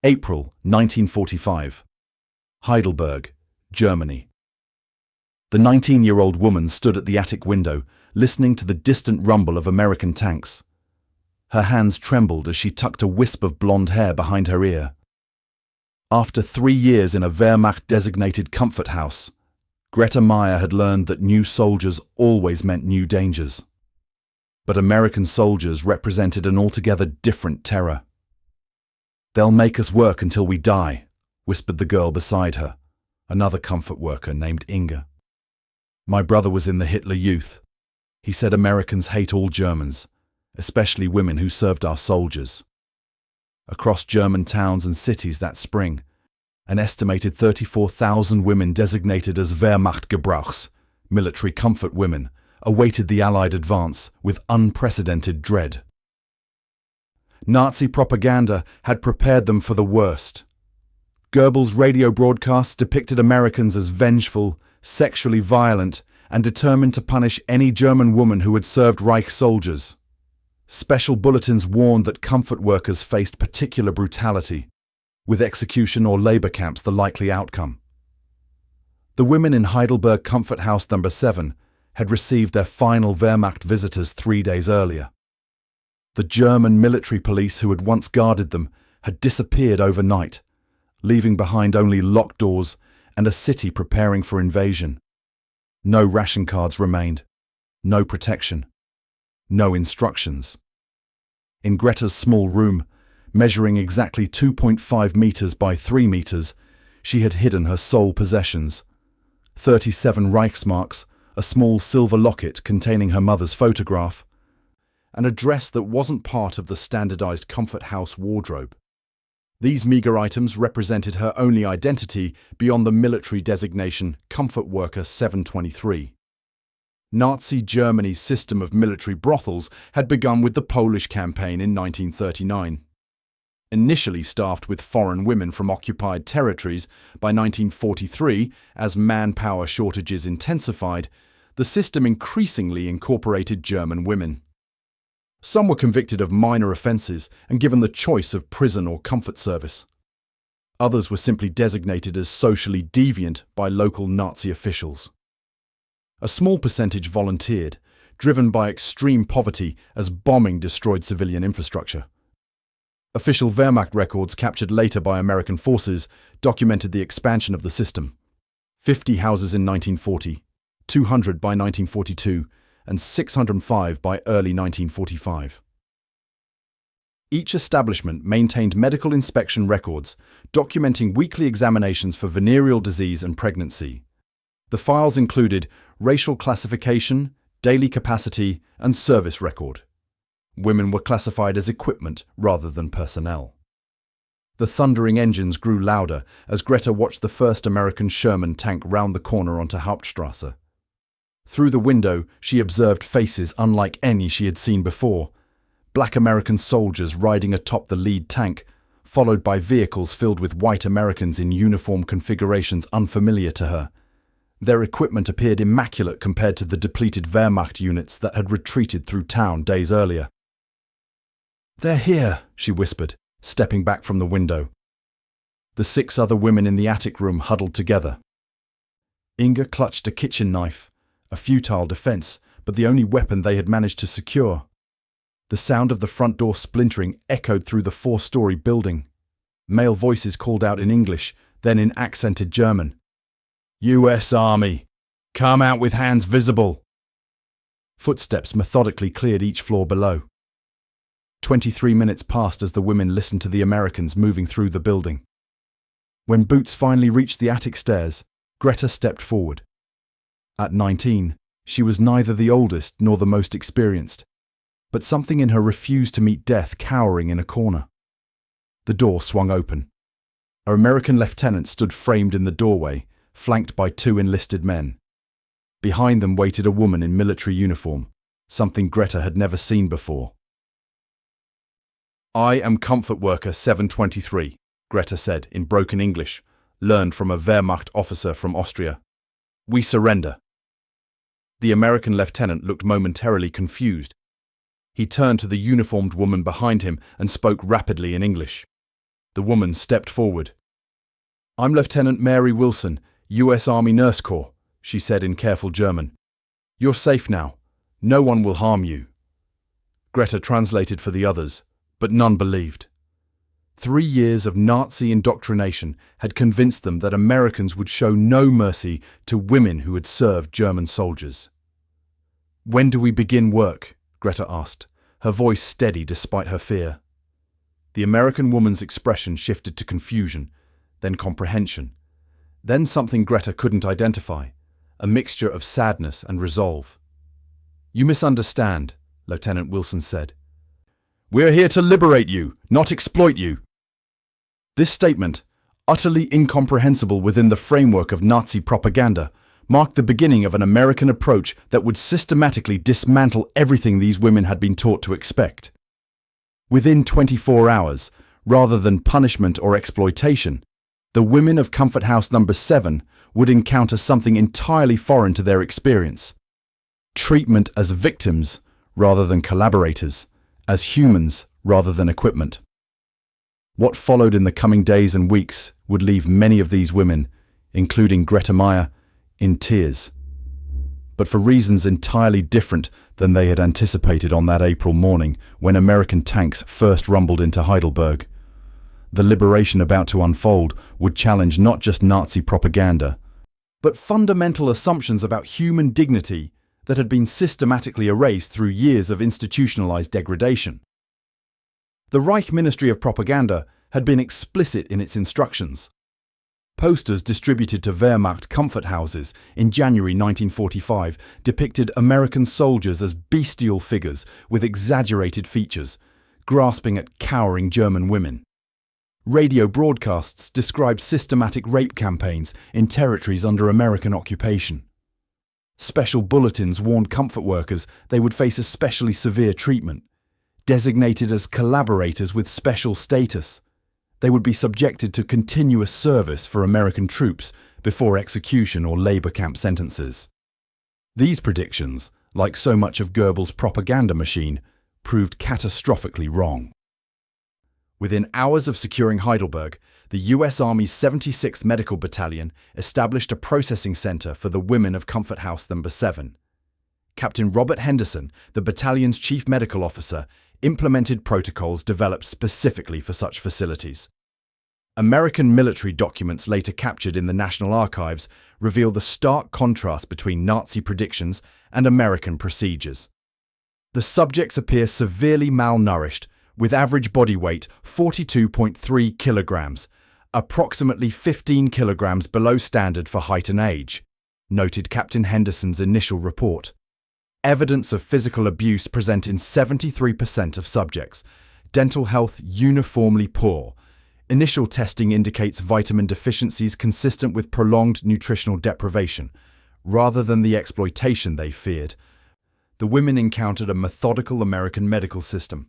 April 1945. Heidelberg, Germany. The 19-year-old woman stood at the attic window, listening to the distant rumble of American tanks. Her hands trembled as she tucked a wisp of blonde hair behind her ear. After 3 years in a Wehrmacht-designated comfort house, Greta Meyer had learned that new soldiers always meant new dangers. But American soldiers represented an altogether different terror. "They'll make us work until we die," whispered the girl beside her, another comfort worker named Inga. "My brother was in the Hitler Youth. He said Americans hate all Germans, especially women who served our soldiers." Across German towns and cities that spring, an estimated 34,000 women designated as Wehrmachtgebrauchs, military comfort women, awaited the Allied advance with unprecedented dread. Nazi propaganda had prepared them for the worst. Goebbels' radio broadcasts depicted Americans as vengeful, sexually violent, and determined to punish any German woman who had served Reich soldiers. Special bulletins warned that comfort workers faced particular brutality, with execution or labor camps the likely outcome. The women in Heidelberg Comfort House No. 7 had received their final Wehrmacht visitors 3 days earlier. The German military police who had once guarded them had disappeared overnight, leaving behind only locked doors and a city preparing for invasion. No ration cards remained, no protection, no instructions. In Greta's small room, measuring exactly 2.5 meters by 3 meters, she had hidden her sole possessions: 37 Reichsmarks, a small silver locket containing her mother's photograph, and a dress that wasn't part of the standardized comfort house wardrobe. These meager items represented her only identity beyond the military designation Comfort Worker 723. Nazi Germany's system of military brothels had begun with the Polish campaign in 1939. Initially staffed with foreign women from occupied territories, by 1943, as manpower shortages intensified, the system increasingly incorporated German women. Some were convicted of minor offences and given the choice of prison or comfort service. Others were simply designated as socially deviant by local Nazi officials. A small percentage volunteered, driven by extreme poverty as bombing destroyed civilian infrastructure. Official Wehrmacht records captured later by American forces documented the expansion of the system: 50 houses in 1940, 200 by 1942, and 605 by early 1945. Each establishment maintained medical inspection records, documenting weekly examinations for venereal disease and pregnancy. The files included racial classification, daily capacity, and service record. Women were classified as equipment rather than personnel. The thundering engines grew louder as Greta watched the first American Sherman tank round the corner onto Hauptstrasse. Through the window, she observed faces unlike any she had seen before: black American soldiers riding atop the lead tank, followed by vehicles filled with white Americans in uniform configurations unfamiliar to her. Their equipment appeared immaculate compared to the depleted Wehrmacht units that had retreated through town days earlier. "They're here," she whispered, stepping back from the window. The 6 other women in the attic room huddled together. Inga clutched a kitchen knife, a futile defense, but the only weapon they had managed to secure. The sound of the front door splintering echoed through the 4-story building. Male voices called out in English, then in accented German. "U.S. Army! Come out with hands visible!" Footsteps methodically cleared each floor below. 23 minutes passed as the women listened to the Americans moving through the building. When boots finally reached the attic stairs, Greta stepped forward. At 19, she was neither the oldest nor the most experienced, but something in her refused to meet death cowering in a corner. The door swung open. An American lieutenant stood framed in the doorway, flanked by 2 enlisted men. Behind them waited a woman in military uniform, something Greta had never seen before. "I am Comfort Worker 723, Greta said in broken English, learned from a Wehrmacht officer from Austria. "We surrender." The American lieutenant looked momentarily confused. He turned to the uniformed woman behind him and spoke rapidly in English. The woman stepped forward. "I'm Lieutenant Mary Wilson, U.S. Army Nurse Corps," she said in careful German. "You're safe now. No one will harm you." Greta translated for the others, but none believed. 3 years of Nazi indoctrination had convinced them that Americans would show no mercy to women who had served German soldiers. "When do we begin work?" Greta asked, her voice steady despite her fear. The American woman's expression shifted to confusion, then comprehension, then something Greta couldn't identify, a mixture of sadness and resolve. "You misunderstand," Lieutenant Wilson said. "We're here to liberate you, not exploit you." This statement, utterly incomprehensible within the framework of Nazi propaganda, marked the beginning of an American approach that would systematically dismantle everything these women had been taught to expect. Within 24 hours, rather than punishment or exploitation, the women of Comfort House No. 7 would encounter something entirely foreign to their experience. Treatment as victims rather than collaborators, as humans rather than equipment. What followed in the coming days and weeks would leave many of these women, including Greta Meyer, in tears. But for reasons entirely different than they had anticipated on that April morning when American tanks first rumbled into Heidelberg. The liberation about to unfold would challenge not just Nazi propaganda, but fundamental assumptions about human dignity that had been systematically erased through years of institutionalized degradation. The Reich Ministry of Propaganda had been explicit in its instructions. Posters distributed to Wehrmacht comfort houses in January 1945 depicted American soldiers as bestial figures with exaggerated features, grasping at cowering German women. Radio broadcasts described systematic rape campaigns in territories under American occupation. Special bulletins warned comfort workers they would face especially severe treatment. Designated as collaborators with special status, they would be subjected to continuous service for American troops before execution or labor camp sentences. These predictions, like so much of Goebbels' propaganda machine, proved catastrophically wrong. Within hours of securing Heidelberg, the U.S. Army's 76th Medical Battalion established a processing center for the women of Comfort House No. 7. Captain Robert Henderson, the battalion's chief medical officer, implemented protocols developed specifically for such facilities. American military documents later captured in the National Archives reveal the stark contrast between Nazi predictions and American procedures. The subjects appear severely malnourished, with average body weight 42.3 kilograms, approximately 15 kilograms below standard for height and age, noted Captain Henderson's initial report. Evidence of physical abuse present in 73% of subjects. Dental health uniformly poor. Initial testing indicates vitamin deficiencies consistent with prolonged nutritional deprivation, rather than the exploitation they feared. The women encountered a methodical American medical system.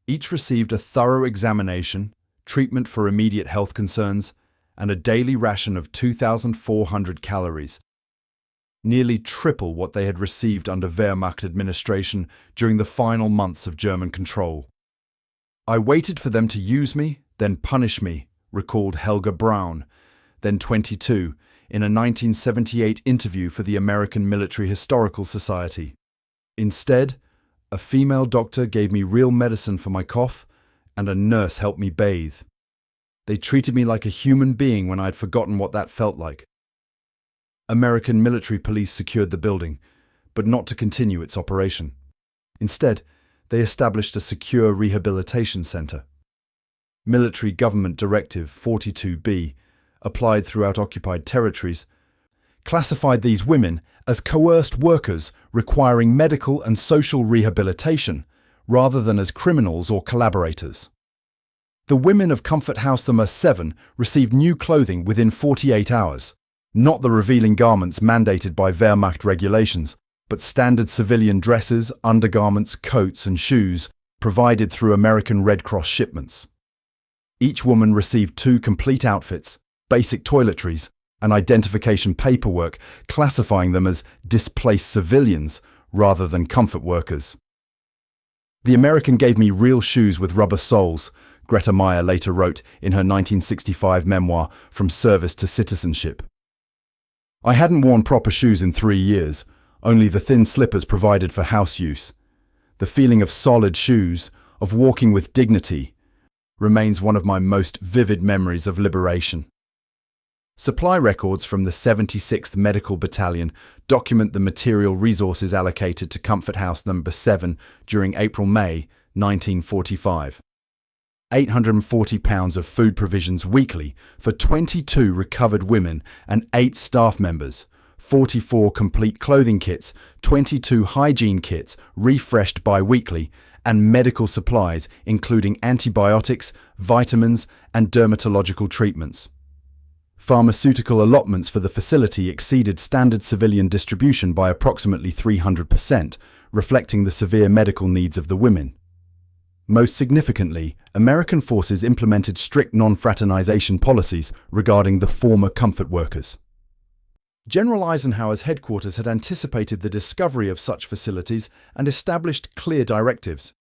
Each received a thorough examination, treatment for immediate health concerns, and a daily ration of 2,400 calories, nearly triple what they had received under Wehrmacht administration during the final months of German control. "I waited for them to use me, then punish me," recalled Helga Braun, then 22, in a 1978 interview for the American Military Historical Society. "Instead, a female doctor gave me real medicine for my cough, and a nurse helped me bathe. They treated me like a human being when I had forgotten what that felt like." American military police secured the building, but not to continue its operation. Instead, they established a secure rehabilitation center. Military Government Directive 42B, applied throughout occupied territories, classified these women as coerced workers requiring medical and social rehabilitation, rather than as criminals or collaborators. The women of Comfort House No. 7 received new clothing within 48 hours, not the revealing garments mandated by Wehrmacht regulations, but standard civilian dresses, undergarments, coats and shoes provided through American Red Cross shipments. Each woman received 2 complete outfits, basic toiletries, and identification paperwork classifying them as displaced civilians rather than comfort workers. "The American gave me real shoes with rubber soles, Greta Meyer later wrote in her 1965 memoir, From Service to Citizenship. I hadn't worn proper shoes in 3 years, only the thin slippers provided for house use. The feeling of solid shoes, of walking with dignity, remains one of my most vivid memories of liberation. Supply records from the 76th Medical Battalion document the material resources allocated to Comfort House No. 7 during April-May 1945. 840 pounds of food provisions weekly for 22 recovered women and 8 staff members, 44 complete clothing kits, 22 hygiene kits refreshed bi-weekly, and medical supplies including antibiotics, vitamins, and dermatological treatments. Pharmaceutical allotments for the facility exceeded standard civilian distribution by approximately 300%, reflecting the severe medical needs of the women. Most significantly, American forces implemented strict non-fraternization policies regarding the former comfort workers. General Eisenhower's headquarters had anticipated the discovery of such facilities and established clear directives.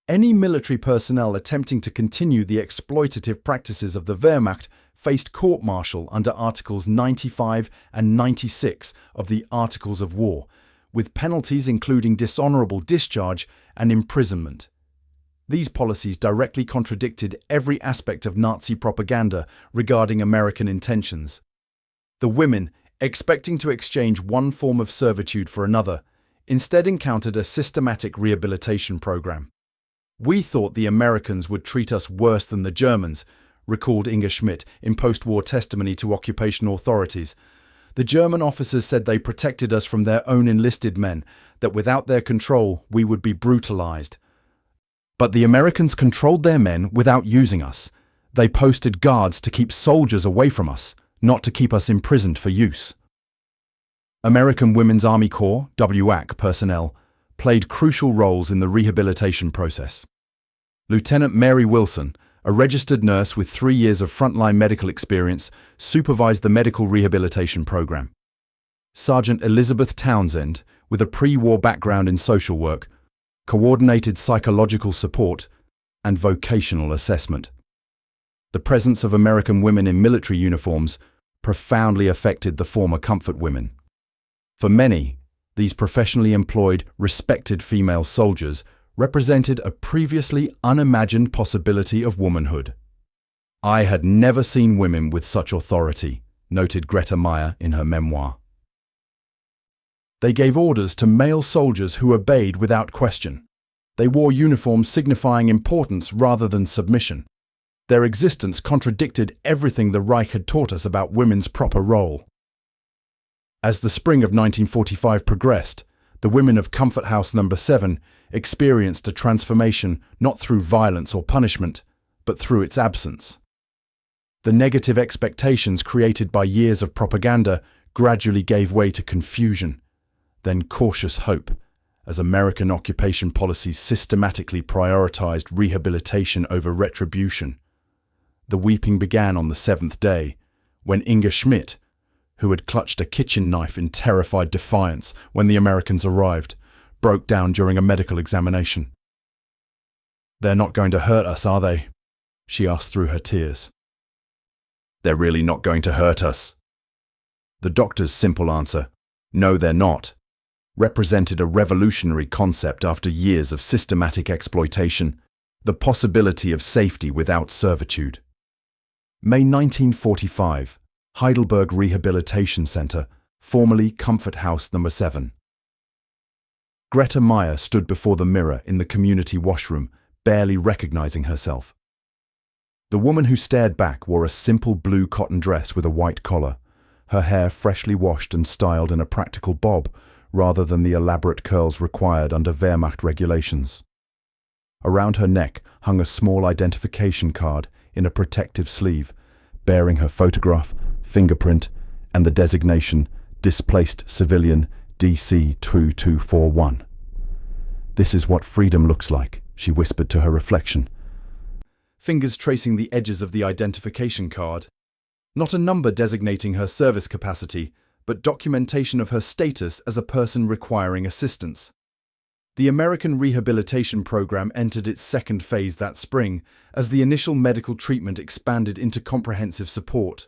Any military personnel attempting to continue the exploitative practices of the Wehrmacht faced court-martial under Articles 95 and 96 of the Articles of War, with penalties including dishonorable discharge and imprisonment. These policies directly contradicted every aspect of Nazi propaganda regarding American intentions. The women, expecting to exchange one form of servitude for another, instead encountered a systematic rehabilitation program. We thought the Americans would treat us worse than the Germans, recalled Inga Schmidt in post-war testimony to occupational authorities. The German officers said they protected us from their own enlisted men, that without their control we would be brutalized. But the Americans controlled their men without using us. They posted guards to keep soldiers away from us, not to keep us imprisoned for use. American Women's Army Corps, WAC personnel, played crucial roles in the rehabilitation process. Lieutenant Mary Wilson, a registered nurse with 3 years of frontline medical experience, supervised the medical rehabilitation program. Sergeant Elizabeth Townsend, with a pre-war background in social work, coordinated psychological support and vocational assessment. The presence of American women in military uniforms profoundly affected the former comfort women. For many, these professionally employed, respected female soldiers represented a previously unimagined possibility of womanhood. I had never seen women with such authority, noted Greta Meyer in her memoir. They gave orders to male soldiers who obeyed without question. They wore uniforms signifying importance rather than submission. Their existence contradicted everything the Reich had taught us about women's proper role. As the spring of 1945 progressed, the women of Comfort House No. 7 experienced a transformation not through violence or punishment, but through its absence. The negative expectations created by years of propaganda gradually gave way to confusion, then cautious hope, as American occupation policies systematically prioritized rehabilitation over retribution. The weeping began on the 7th day, when Inga Schmidt, who had clutched a kitchen knife in terrified defiance when the Americans arrived, broke down during a medical examination. "They're not going to hurt us, are they?" she asked through her tears. "They're really not going to hurt us." The doctor's simple answer, "No, they're not," represented a revolutionary concept after years of systematic exploitation, the possibility of safety without servitude. May 1945, Heidelberg Rehabilitation Center, formerly Comfort House No. 7. Greta Meyer stood before the mirror in the community washroom, barely recognizing herself. The woman who stared back wore a simple blue cotton dress with a white collar, her hair freshly washed and styled in a practical bob rather than the elaborate curls required under Wehrmacht regulations. Around her neck hung a small identification card in a protective sleeve, bearing her photograph, fingerprint, and the designation Displaced Civilian DC 2241. "This is what freedom looks like," she whispered to her reflection, fingers tracing the edges of the identification card. Not a number designating her service capacity, but documentation of her status as a person requiring assistance. The American rehabilitation program entered its second phase that spring, as the initial medical treatment expanded into comprehensive support.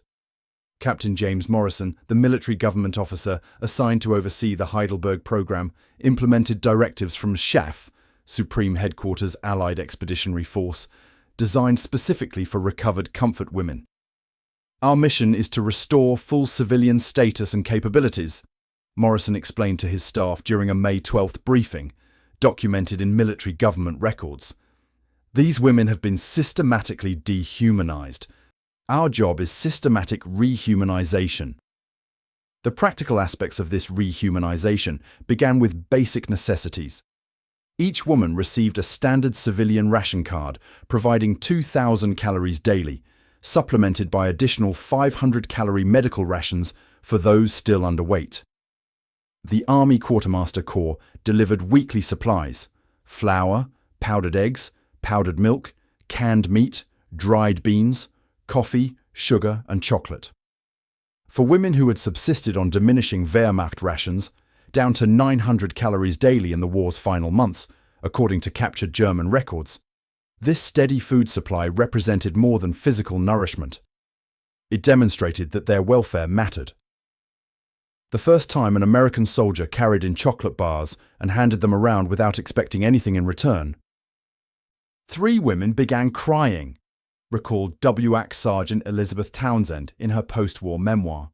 Captain James Morrison, the military government officer assigned to oversee the Heidelberg program, implemented directives from SHAF, Supreme Headquarters Allied Expeditionary Force, designed specifically for recovered comfort women. "Our mission is to restore full civilian status and capabilities," Morrison explained to his staff during a May 12th briefing, documented in military government records. "These women have been systematically dehumanized. Our job is systematic rehumanization." The practical aspects of this rehumanization began with basic necessities. Each woman received a standard civilian ration card, providing 2,000 calories daily, supplemented by additional 500-calorie medical rations for those still underweight. The Army Quartermaster Corps delivered weekly supplies: flour, powdered eggs, powdered milk, canned meat, dried beans, coffee, sugar, and chocolate. For women who had subsisted on diminishing Wehrmacht rations, down to 900 calories daily in the war's final months, according to captured German records, this steady food supply represented more than physical nourishment. It demonstrated that their welfare mattered. The first time an American soldier carried in chocolate bars and handed them around without expecting anything in return. 3 women began crying, recalled WAC Sergeant Elizabeth Townsend in her post-war memoir.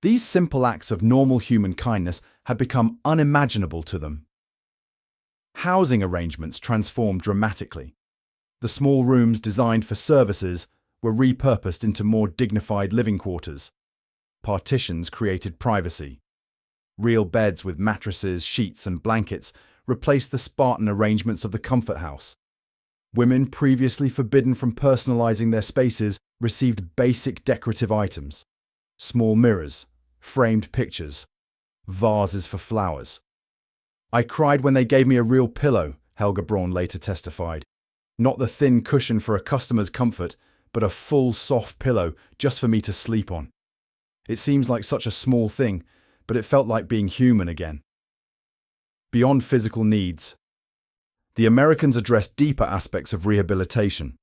These simple acts of normal human kindness had become unimaginable to them. Housing arrangements transformed dramatically. The small rooms designed for services were repurposed into more dignified living quarters. Partitions created privacy. Real beds with mattresses, sheets, and blankets replaced the Spartan arrangements of the comfort house. Women previously forbidden from personalizing their spaces received basic decorative items: small mirrors, framed pictures, vases for flowers. "I cried when they gave me a real pillow," Helga Braun later testified. "Not the thin cushion for a customer's comfort, but a full, soft pillow just for me to sleep on. It seems like such a small thing, but it felt like being human again." Beyond physical needs, the Americans addressed deeper aspects of rehabilitation.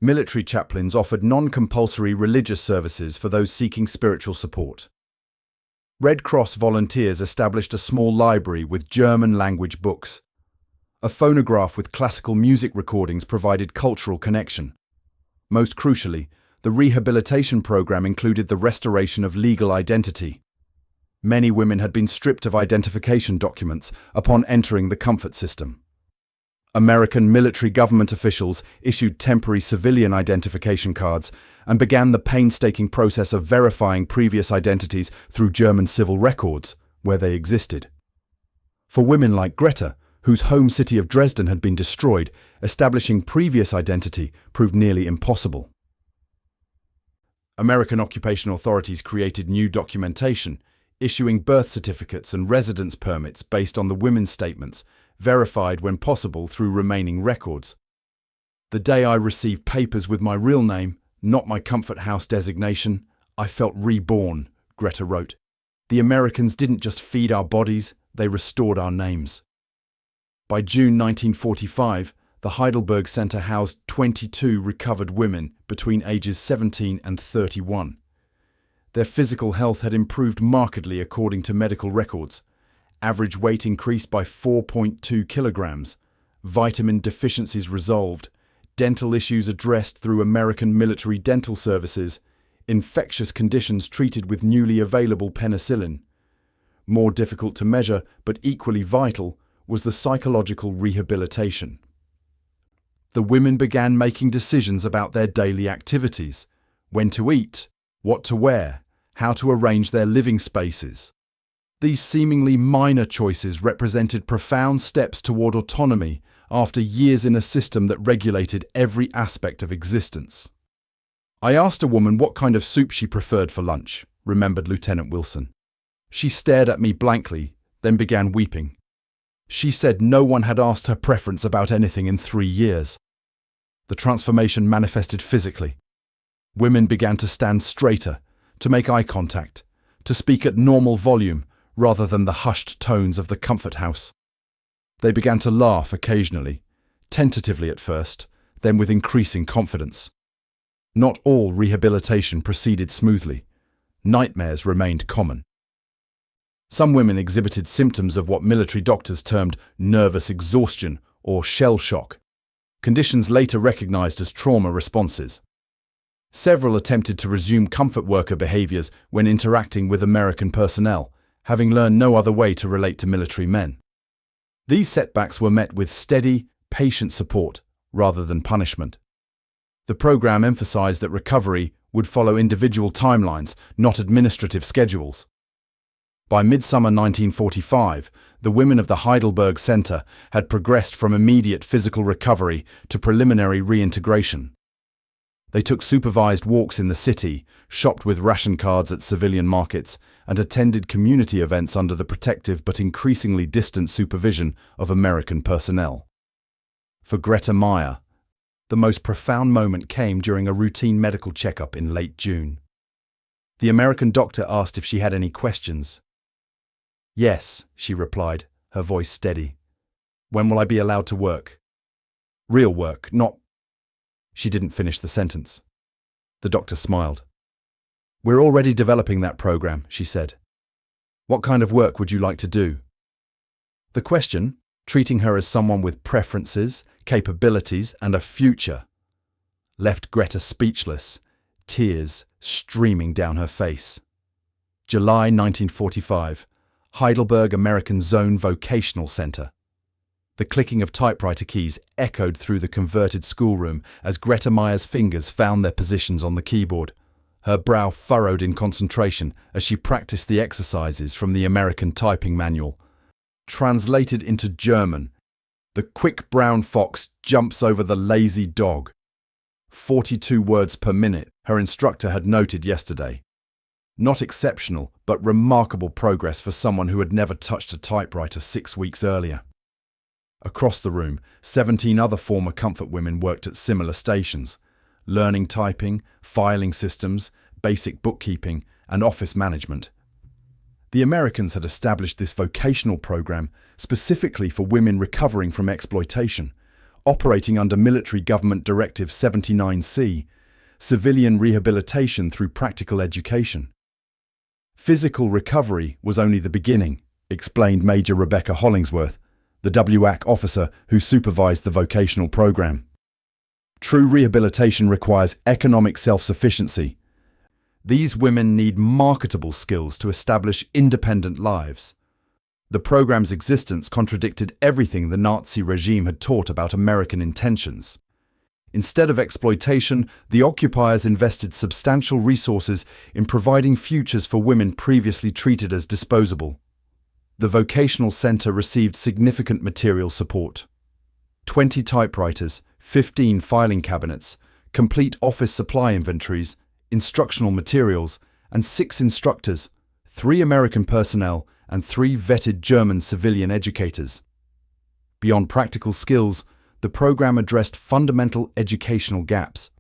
Military chaplains offered non-compulsory religious services for those seeking spiritual support. Red Cross volunteers established a small library with German-language books. A phonograph with classical music recordings provided cultural connection. Most crucially, the rehabilitation program included the restoration of legal identity. Many women had been stripped of identification documents upon entering the comfort system. American military government officials issued temporary civilian identification cards and began the painstaking process of verifying previous identities through German civil records, where they existed. For women like Greta, whose home city of Dresden had been destroyed, establishing previous identity proved nearly impossible. American occupation authorities created new documentation, issuing birth certificates and residence permits based on the women's statements, verified when possible through remaining records. "The day I received papers with my real name, not my comfort house designation, I felt reborn," Greta wrote. "The Americans didn't just feed our bodies, they restored our names." By June 1945, the Heidelberg Center housed 22 recovered women between ages 17 and 31. Their physical health had improved markedly according to medical records. Average weight increased by 4.2 kilograms, vitamin deficiencies resolved, dental issues addressed through American military dental services, infectious conditions treated with newly available penicillin. More difficult to measure, but equally vital, was the psychological rehabilitation. The women began making decisions about their daily activities: when to eat, what to wear, how to arrange their living spaces. These seemingly minor choices represented profound steps toward autonomy after years in a system that regulated every aspect of existence. "I asked a woman what kind of soup she preferred for lunch," remembered Lieutenant Wilson. "She stared at me blankly, then began weeping. She said no one had asked her preference about anything in 3 years." The transformation manifested physically. Women began to stand straighter, to make eye contact, to speak at normal volume rather than the hushed tones of the comfort house. They began to laugh occasionally, tentatively at first, then with increasing confidence. Not all rehabilitation proceeded smoothly. Nightmares remained common. Some women exhibited symptoms of what military doctors termed nervous exhaustion or shell shock, conditions later recognized as trauma responses. Several attempted to resume comfort worker behaviors when interacting with American personnel, having learned no other way to relate to military men. These setbacks were met with steady, patient support rather than punishment. The program emphasized that recovery would follow individual timelines, not administrative schedules. By midsummer 1945, the women of the Heidelberg Center had progressed from immediate physical recovery to preliminary reintegration. They took supervised walks in the city, shopped with ration cards at civilian markets, and attended community events under the protective but increasingly distant supervision of American personnel. For Greta Meyer, the most profound moment came during a routine medical checkup in late June. The American doctor asked if she had any questions. "Yes," she replied, her voice steady. "When will I be allowed to work?" "Real work, not—" She didn't finish the sentence. The doctor smiled. "We're already developing that program," she said. "What kind of work would you like to do?" The question, treating her as someone with preferences, capabilities, and a future, left Greta speechless, tears streaming down her face. July 1945, Heidelberg American Zone Vocational Center. The clicking of typewriter keys echoed through the converted schoolroom as Greta Meyer's fingers found their positions on the keyboard, her brow furrowed in concentration as she practiced the exercises from the American typing manual. Translated into German, "The quick brown fox jumps over the lazy dog." 42 words per minute, her instructor had noted yesterday. Not exceptional, but remarkable progress for someone who had never touched a typewriter 6 weeks earlier. Across the room, 17 other former comfort women worked at similar stations, learning typing, filing systems, basic bookkeeping, and office management. The Americans had established this vocational program specifically for women recovering from exploitation, operating under Military Government Directive 79C, civilian rehabilitation through practical education. Physical recovery was only the beginning, explained Major Rebecca Hollingsworth, the WAC officer who supervised the vocational program. True rehabilitation requires economic self-sufficiency. These women need marketable skills to establish independent lives. The program's existence contradicted everything the Nazi regime had taught about American intentions. Instead of exploitation, the occupiers invested substantial resources in providing futures for women previously treated as disposable. The vocational center received significant material support. 20 typewriters, 15 filing cabinets, complete office supply inventories, instructional materials, and 6 instructors, 3 American personnel, and 3 vetted German civilian educators. Beyond practical skills, the program addressed fundamental educational gaps.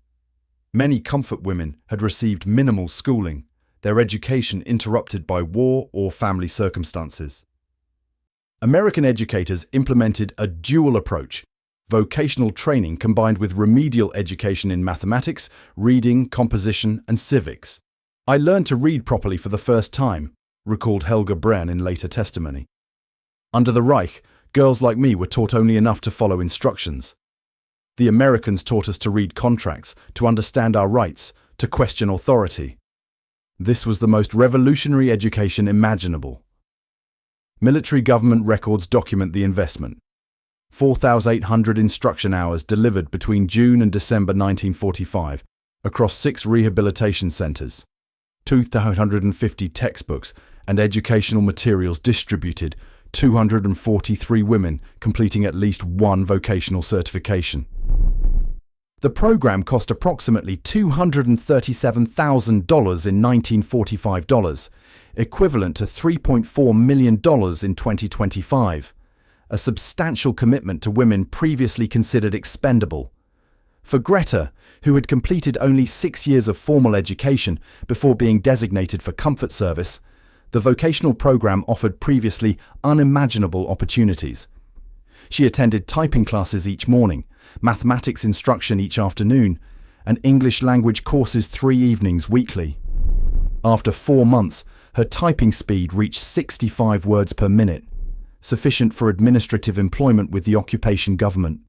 Many comfort women had received minimal schooling, their education interrupted by war or family circumstances. American educators implemented a dual approach, vocational training combined with remedial education in mathematics, reading, composition, and civics. "I learned to read properly for the first time," recalled Helga Brenn in later testimony. "Under the Reich, girls like me were taught only enough to follow instructions. The Americans taught us to read contracts, to understand our rights, to question authority. This was the most revolutionary education imaginable." Military government records document the investment. 4,800 instruction hours delivered between June and December 1945 across 6 rehabilitation centers, 250 textbooks and educational materials distributed, 243 women completing at least 1 vocational certification. The program cost approximately $237,000 in 1945 dollars, equivalent to $3.4 million in 2025, a substantial commitment to women previously considered expendable. For Greta, who had completed only 6 years of formal education before being designated for comfort service, the vocational program offered previously unimaginable opportunities. She attended typing classes each morning, mathematics instruction each afternoon, and English language courses 3 evenings weekly. After 4 months, her typing speed reached 65 words per minute, sufficient for administrative employment with the occupation government.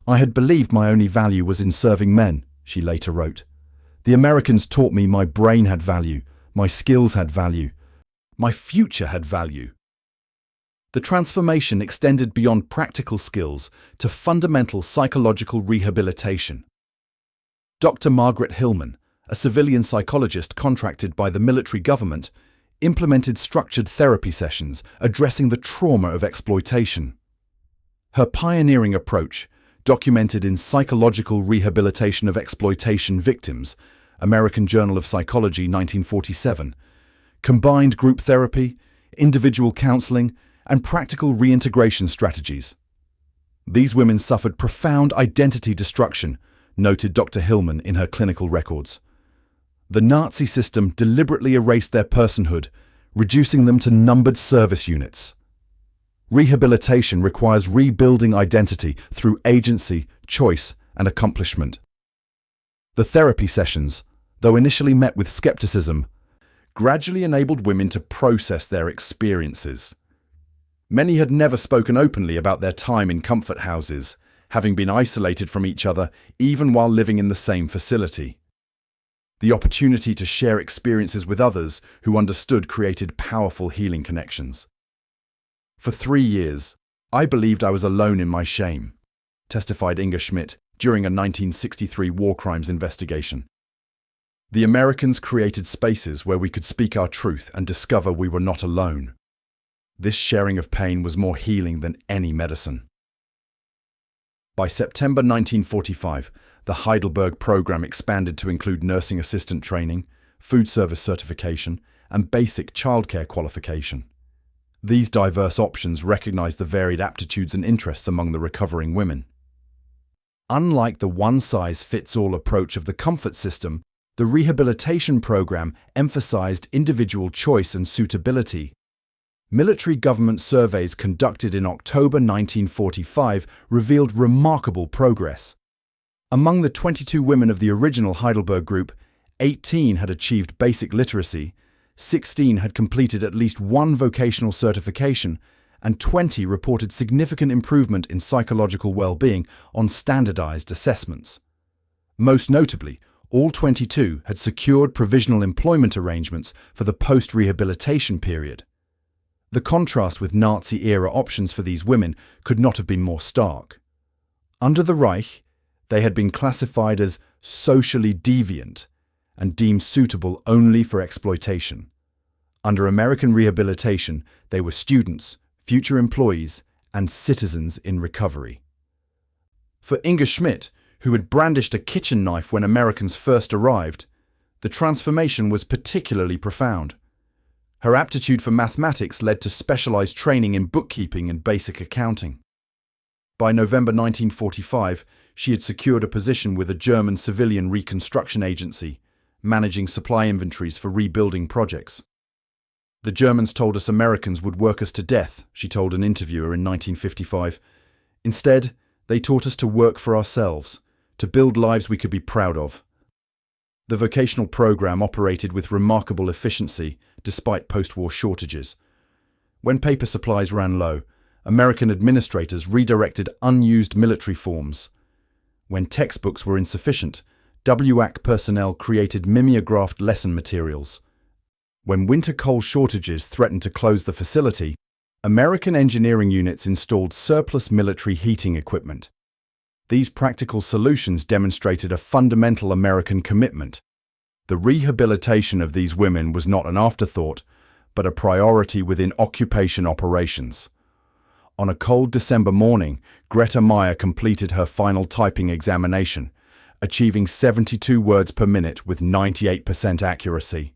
"I had believed my only value was in serving men," she later wrote. "The Americans taught me my brain had value, my skills had value, my future had value." The transformation extended beyond practical skills to fundamental psychological rehabilitation. Dr. Margaret Hillman, a civilian psychologist contracted by the military government, implemented structured therapy sessions addressing the trauma of exploitation. Her pioneering approach, documented in Psychological Rehabilitation of Exploitation Victims, American Journal of Psychology, 1947, combined group therapy, individual counseling, and practical reintegration strategies. These women suffered profound identity destruction, noted Dr. Hillman in her clinical records. The Nazi system deliberately erased their personhood, reducing them to numbered service units. Rehabilitation requires rebuilding identity through agency, choice, and accomplishment. The therapy sessions, though initially met with skepticism, gradually enabled women to process their experiences. Many had never spoken openly about their time in comfort houses, having been isolated from each other even while living in the same facility. The opportunity to share experiences with others who understood created powerful healing connections. "For 3 years, I believed I was alone in my shame," testified Inga Schmidt during a 1963 war crimes investigation. "The Americans created spaces where we could speak our truth and discover we were not alone. This sharing of pain was more healing than any medicine." By September 1945, the Heidelberg program expanded to include nursing assistant training, food service certification, and basic childcare qualification. These diverse options recognized the varied aptitudes and interests among the recovering women. Unlike the one-size-fits-all approach of the comfort system, the rehabilitation program emphasized individual choice and suitability. Military government surveys conducted in October 1945 revealed remarkable progress. Among the 22 women of the original Heidelberg group, 18 had achieved basic literacy, 16 had completed at least one vocational certification, and 20 reported significant improvement in psychological well-being on standardized assessments. Most notably, all 22 had secured provisional employment arrangements for the post-rehabilitation period. The contrast with Nazi-era options for these women could not have been more stark. Under the Reich, they had been classified as socially deviant and deemed suitable only for exploitation. Under American rehabilitation, they were students, future employees, and citizens in recovery. For Inga Schmidt, who had brandished a kitchen knife when Americans first arrived, the transformation was particularly profound. Her aptitude for mathematics led to specialized training in bookkeeping and basic accounting. By November 1945, she had secured a position with a German civilian reconstruction agency, managing supply inventories for rebuilding projects. "The Germans told us Americans would work us to death," she told an interviewer in 1955. "Instead, they taught us to work for ourselves, to build lives we could be proud of." The vocational program operated with remarkable efficiency despite post-war shortages. When paper supplies ran low, American administrators redirected unused military forms. When textbooks were insufficient, WAC personnel created mimeographed lesson materials. When winter coal shortages threatened to close the facility, American engineering units installed surplus military heating equipment. These practical solutions demonstrated a fundamental American commitment. The rehabilitation of these women was not an afterthought, but a priority within occupation operations. On a cold December morning, Greta Meyer completed her final typing examination, achieving 72 words per minute with 98% accuracy.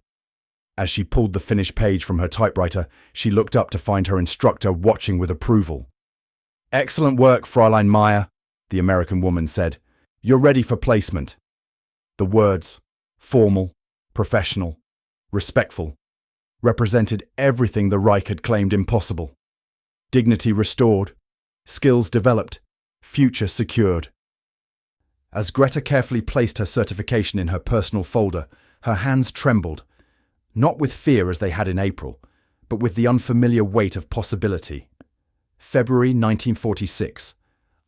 As she pulled the finished page from her typewriter, she looked up to find her instructor watching with approval. "Excellent work, Fräulein Meyer," the American woman said. "You're ready for placement." The words, formal, professional, respectful, represented everything the Reich had claimed impossible. Dignity restored, Skills developed, future secured. As Greta carefully placed her certification in her personal folder, her hands trembled, not with fear as they had in April, but with the unfamiliar weight of possibility. February 1946,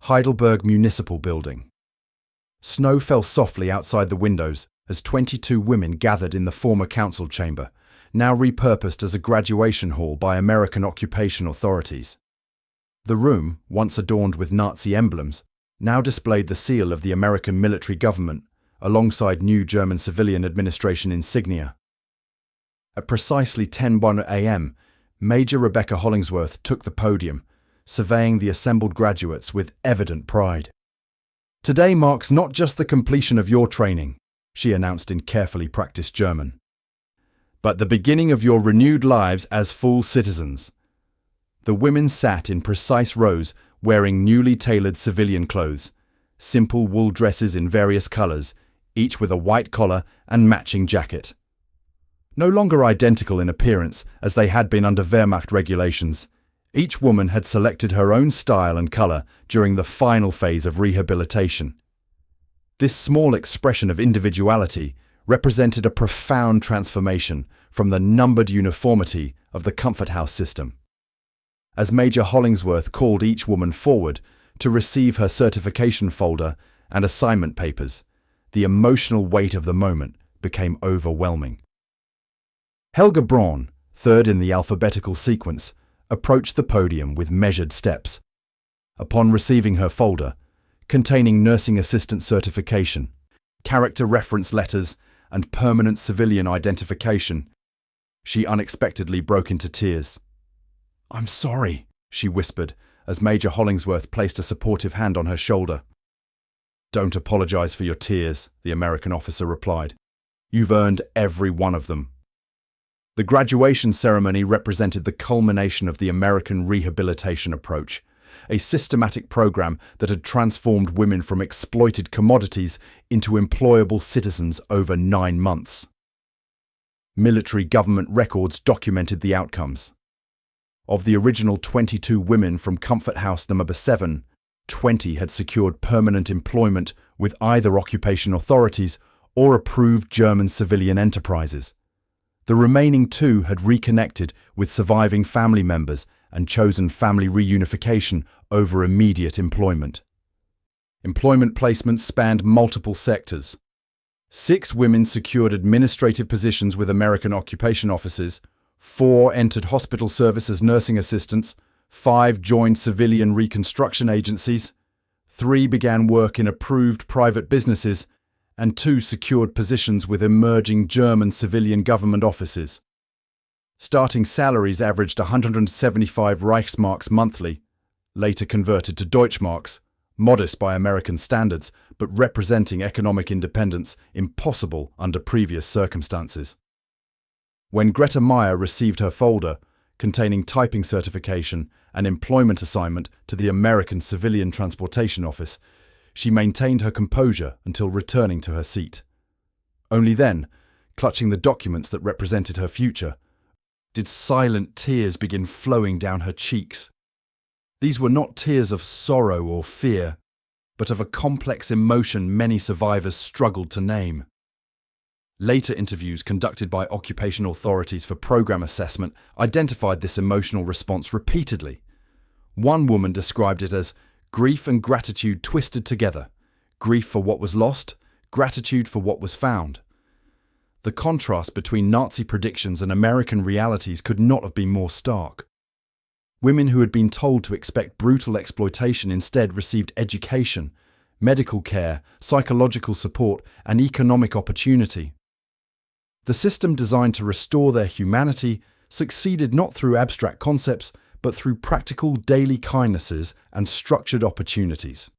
Heidelberg Municipal Building. Snow fell softly outside the windows as 22 women gathered in the former council chamber, now repurposed as a graduation hall by American occupation authorities. The room, once adorned with Nazi emblems, now displayed the seal of the American military government, alongside new German civilian administration insignia. At precisely 10:01 a.m., Major Rebecca Hollingsworth took the podium, surveying the assembled graduates with evident pride. "Today marks not just the completion of your training," she announced in carefully practiced German, "but the beginning of your renewed lives as full citizens." The women sat in precise rows, wearing newly tailored civilian clothes, simple wool dresses in various colors, each with a white collar and matching jacket. No longer identical in appearance as they had been under Wehrmacht regulations, each woman had selected her own style and color during the final phase of rehabilitation. This small expression of individuality represented a profound transformation from the numbered uniformity of the comfort house system. As Major Hollingsworth called each woman forward to receive her certification folder and assignment papers, the emotional weight of the moment became overwhelming. Helga Braun, third in the alphabetical sequence, approached the podium with measured steps. Upon receiving her folder, containing nursing assistant certification, character reference letters, and permanent civilian identification, she unexpectedly broke into tears. "I'm sorry," she whispered as Major Hollingsworth placed a supportive hand on her shoulder. "Don't apologize for your tears," the American officer replied. "You've earned every one of them." The graduation ceremony represented the culmination of the American rehabilitation approach, a systematic program that had transformed women from exploited commodities into employable citizens over 9 months. Military government records documented the outcomes. Of the original 22 women from Comfort House number 7, 20 had secured permanent employment with either occupation authorities or approved German civilian enterprises. The remaining 2 had reconnected with surviving family members and chosen family reunification over immediate employment. Employment placements spanned multiple sectors. 6 women secured administrative positions with American occupation offices, 4 entered hospital service as nursing assistants, 5 joined civilian reconstruction agencies, 3 began work in approved private businesses, and 2 secured positions with emerging German civilian government offices. Starting salaries averaged 175 Reichsmarks monthly, later converted to Deutschmarks, modest by American standards, but representing economic independence impossible under previous circumstances. When Greta Meyer received her folder, containing typing certification and employment assignment to the American Civilian Transportation Office, she maintained her composure until returning to her seat. Only then, clutching the documents that represented her future, did silent tears begin flowing down her cheeks. These were not tears of sorrow or fear, but of a complex emotion many survivors struggled to name. Later interviews conducted by occupation authorities for program assessment identified this emotional response repeatedly. One woman described it as grief and gratitude twisted together, grief for what was lost, gratitude for what was found. The contrast between Nazi predictions and American realities could not have been more stark. Women who had been told to expect brutal exploitation instead received education, medical care, psychological support, and economic opportunity. The system designed to restore their humanity succeeded not through abstract concepts, but through practical daily kindnesses and structured opportunities.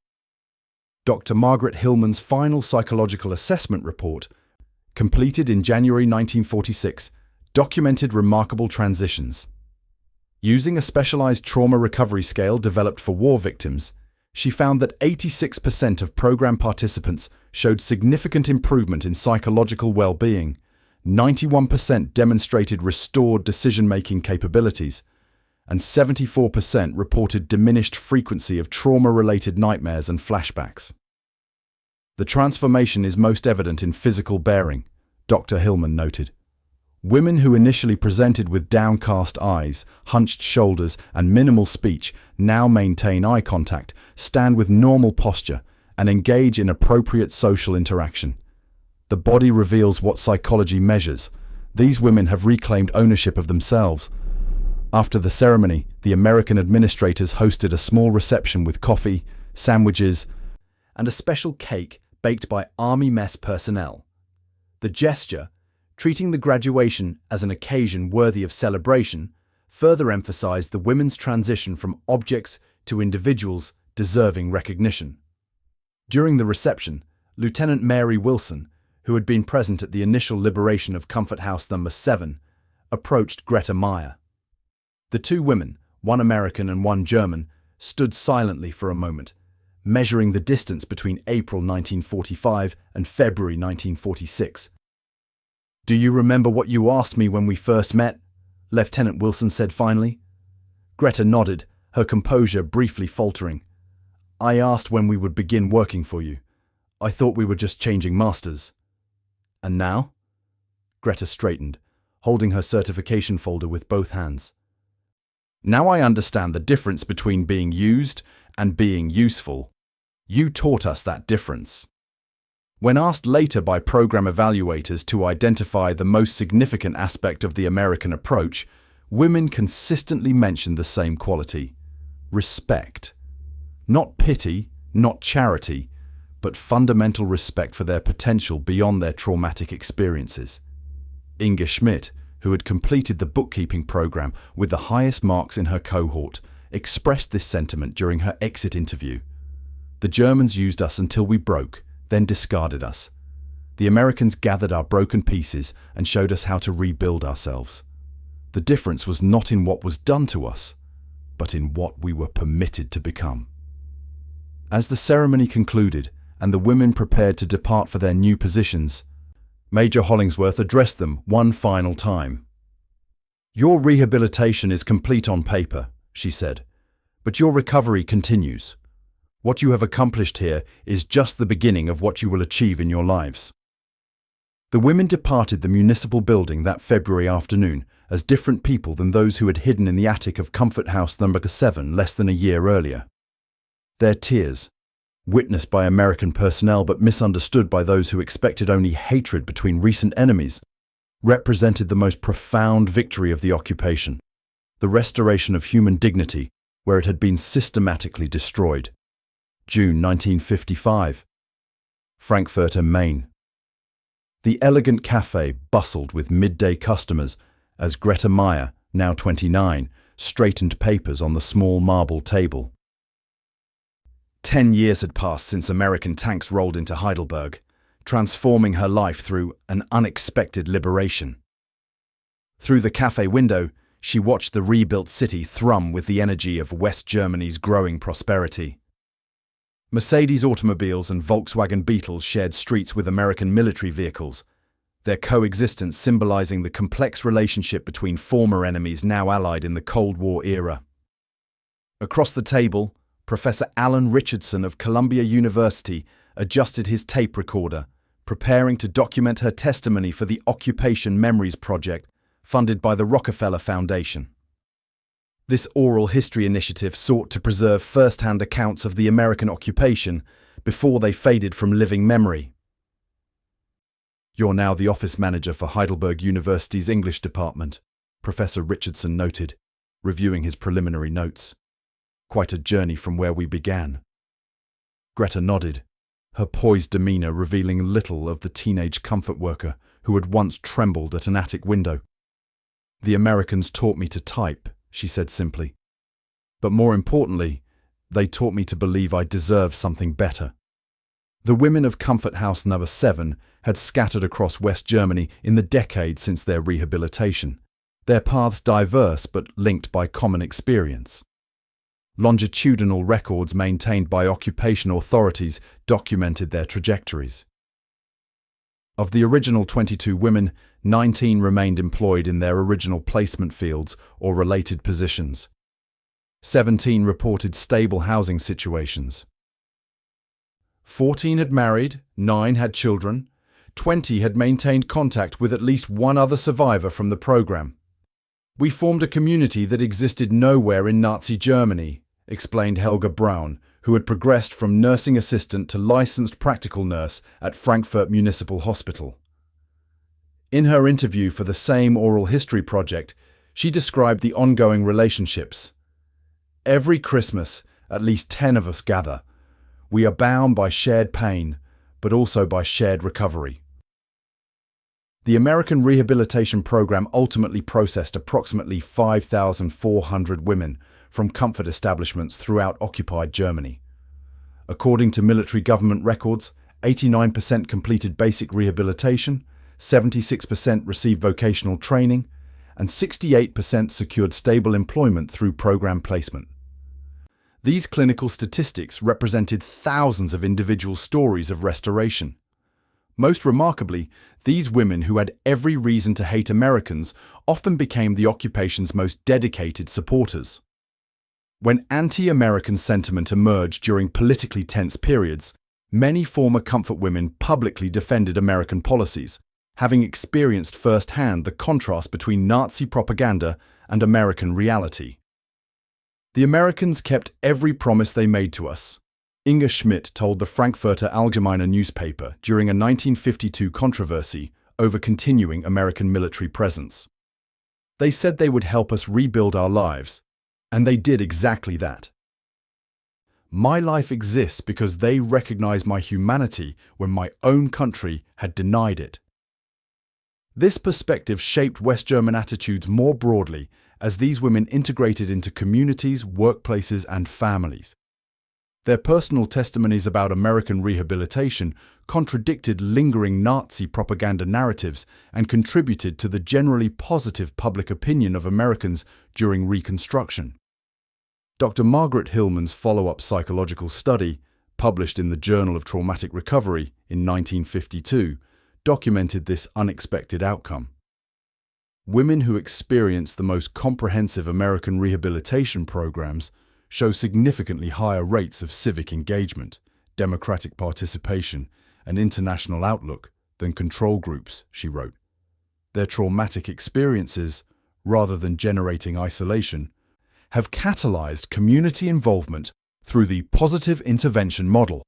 Dr. Margaret Hillman's final psychological assessment report, completed in January 1946, documented remarkable transitions. Using a specialized trauma recovery scale developed for war victims, she found that 86% of program participants showed significant improvement in psychological well-being, 91% demonstrated restored decision-making capabilities, and 74% reported diminished frequency of trauma-related nightmares and flashbacks. The transformation is most evident in physical bearing, Dr. Hillman noted. Women who initially presented with downcast eyes, hunched shoulders, and minimal speech now maintain eye contact, stand with normal posture, and engage in appropriate social interaction. The body reveals what psychology measures. These women have reclaimed ownership of themselves. After the ceremony, the American administrators hosted a small reception with coffee, sandwiches, and a special cake baked by Army mess personnel. The gesture, treating the graduation as an occasion worthy of celebration, further emphasized the women's transition from objects to individuals deserving recognition. During the reception, Lieutenant Mary Wilson, who had been present at the initial liberation of Comfort House No. 7, approached Greta Meyer. The two women, one American and one German, stood silently for a moment, measuring the distance between April 1945 and February 1946. "Do you remember what you asked me when we first met?" Lieutenant Wilson said finally. Greta nodded, her composure briefly faltering. "I asked when we would begin working for you. I thought we were just changing masters." "And now?" Greta straightened, holding her certification folder with both hands. "Now I understand the difference between being used and being useful. You taught us that difference." When asked later by program evaluators to identify the most significant aspect of the American approach, women consistently mentioned the same quality: respect. Not pity, not charity, but fundamental respect for their potential beyond their traumatic experiences. Inga Schmidt, who had completed the bookkeeping program with the highest marks in her cohort, expressed this sentiment during her exit interview. "The Germans used us until we broke, then discarded us. The Americans gathered our broken pieces and showed us how to rebuild ourselves. The difference was not in what was done to us, but in what we were permitted to become." As the ceremony concluded and the women prepared to depart for their new positions, Major Hollingsworth addressed them one final time. "Your rehabilitation is complete on paper," she said, "but your recovery continues. What you have accomplished here is just the beginning of what you will achieve in your lives." The women departed the municipal building that February afternoon as different people than those who had hidden in the attic of Comfort House No. 7 less than a year earlier. Their tears, witnessed by American personnel but misunderstood by those who expected only hatred between recent enemies, represented the most profound victory of the occupation, the restoration of human dignity where it had been systematically destroyed. June 1955. Frankfurt am Main. The elegant cafe bustled with midday customers as Greta Meyer, now 29, straightened papers on the small marble table. 10 years had passed since American tanks rolled into Heidelberg, transforming her life through an unexpected liberation. Through the cafe window, she watched the rebuilt city thrum with the energy of West Germany's growing prosperity. Mercedes automobiles and Volkswagen Beetles shared streets with American military vehicles, their coexistence symbolizing the complex relationship between former enemies now allied in the Cold War era. Across the table, Professor Alan Richardson of Columbia University adjusted his tape recorder, preparing to document her testimony for the Occupation Memories Project, funded by the Rockefeller Foundation. This oral history initiative sought to preserve first-hand accounts of the American occupation before they faded from living memory. "You're now the office manager for Heidelberg University's English department," Professor Richardson noted, reviewing his preliminary notes. "Quite a journey from where we began." Greta nodded, her poised demeanor revealing little of the teenage comfort worker who had once trembled at an attic window. "The Americans taught me to type," she said simply. "But more importantly, they taught me to believe I deserve something better." The women of Comfort House No. 7 had scattered across West Germany in the decades since their rehabilitation, their paths diverse but linked by common experience. Longitudinal records maintained by occupation authorities documented their trajectories. Of the original 22 women, 19 remained employed in their original placement fields or related positions. 17 reported stable housing situations. 14 had married, 9 had children, 20 had maintained contact with at least one other survivor from the program. "We formed a community that existed nowhere in Nazi Germany," explained Helga Braun, who had progressed from nursing assistant to licensed practical nurse at Frankfurt Municipal Hospital. In her interview for the same oral history project, she described the ongoing relationships. "Every Christmas, at least 10 of us gather. We are bound by shared pain, but also by shared recovery." The American Rehabilitation Program ultimately processed approximately 5,400 women from comfort establishments throughout occupied Germany. According to military government records, 89% completed basic rehabilitation, 76% received vocational training, and 68% secured stable employment through program placement. These clinical statistics represented thousands of individual stories of restoration. Most remarkably, these women who had every reason to hate Americans often became the occupation's most dedicated supporters. When anti-American sentiment emerged during politically tense periods, many former comfort women publicly defended American policies, having experienced firsthand the contrast between Nazi propaganda and American reality. "The Americans kept every promise they made to us," Inga Schmidt told the Frankfurter Allgemeine newspaper during a 1952 controversy over continuing American military presence. "They said they would help us rebuild our lives, and they did exactly that. My life exists because they recognized my humanity when my own country had denied it." This perspective shaped West German attitudes more broadly as these women integrated into communities, workplaces, and families. Their personal testimonies about American rehabilitation contradicted lingering Nazi propaganda narratives and contributed to the generally positive public opinion of Americans during Reconstruction. Dr. Margaret Hillman's follow-up psychological study, published in the Journal of Traumatic Recovery in 1952, documented this unexpected outcome. Women who experience the most comprehensive American rehabilitation programs show significantly higher rates of civic engagement, democratic participation, and international outlook than control groups, she wrote. Their traumatic experiences, rather than generating isolation, have catalyzed community involvement through the positive intervention model.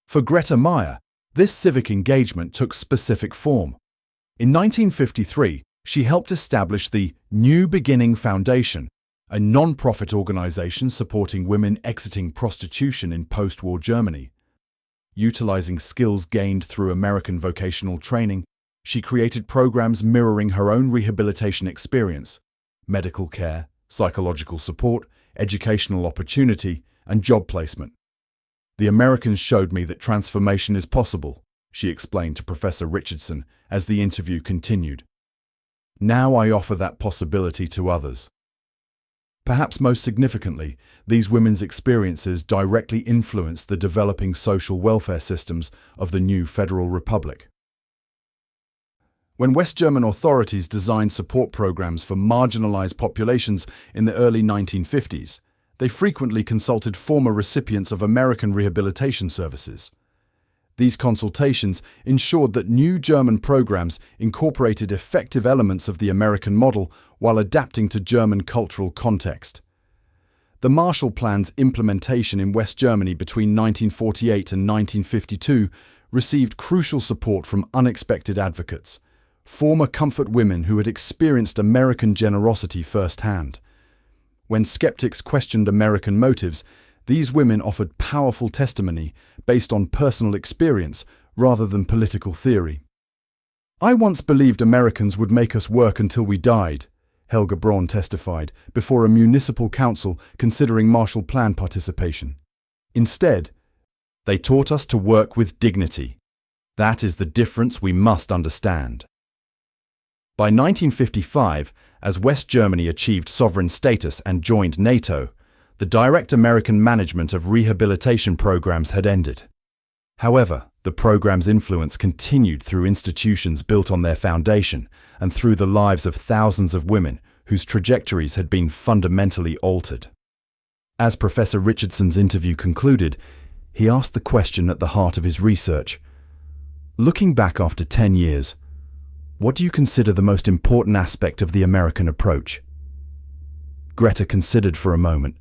For Greta Meyer, this civic engagement took specific form. In 1953, she helped establish the New Beginning Foundation, a non-profit organization supporting women exiting prostitution in post-war Germany. Utilizing skills gained through American vocational training, she created programs mirroring her own rehabilitation experience: medical care, psychological support, educational opportunity, and job placement. "The Americans showed me that transformation is possible," she explained to Professor Richardson as the interview continued. "Now I offer that possibility to others." Perhaps most significantly, these women's experiences directly influenced the developing social welfare systems of the new Federal Republic. When West German authorities designed support programs for marginalized populations in the early 1950s, they frequently consulted former recipients of American rehabilitation services. These consultations ensured that new German programs incorporated effective elements of the American model while adapting to German cultural context. The Marshall Plan's implementation in West Germany between 1948 and 1952 received crucial support from unexpected advocates, former comfort women who had experienced American generosity firsthand. When skeptics questioned American motives, these women offered powerful testimony based on personal experience rather than political theory. "I once believed Americans would make us work until we died," Helga Braun testified before a municipal council considering Marshall Plan participation. "Instead, they taught us to work with dignity. That is the difference we must understand." By 1955, as West Germany achieved sovereign status and joined NATO, the direct American management of rehabilitation programs had ended. However, the program's influence continued through institutions built on their foundation and through the lives of thousands of women whose trajectories had been fundamentally altered. As Professor Richardson's interview concluded, he asked the question at the heart of his research. Looking back after 10 years, what do you consider the most important aspect of the American approach? Greta considered for a moment,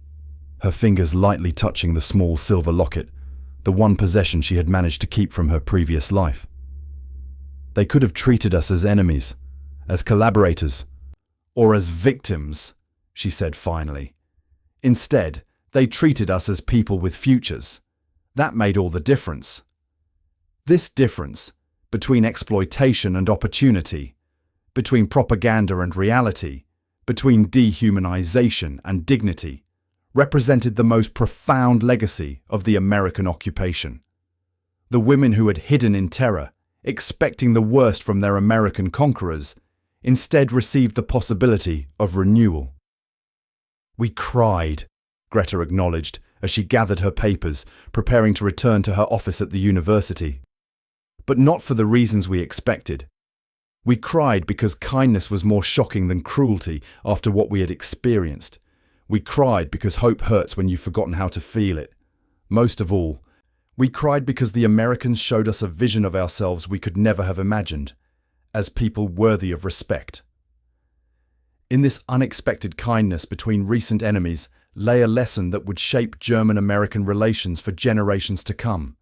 her fingers lightly touching the small silver locket, the one possession she had managed to keep from her previous life. They could have treated us as enemies, as collaborators, or as victims, she said finally. Instead, they treated us as people with futures. That made all the difference. This difference, between exploitation and opportunity, between propaganda and reality, between dehumanization and dignity, represented the most profound legacy of the American occupation. The women who had hidden in terror, expecting the worst from their American conquerors, instead received the possibility of renewal. We cried, Greta acknowledged as she gathered her papers, preparing to return to her office at the university. But not for the reasons we expected. We cried because kindness was more shocking than cruelty after what we had experienced. We cried because hope hurts when you've forgotten how to feel it. Most of all, we cried because the Americans showed us a vision of ourselves we could never have imagined, as people worthy of respect. In this unexpected kindness between recent enemies lay a lesson that would shape German-American relations for generations to come.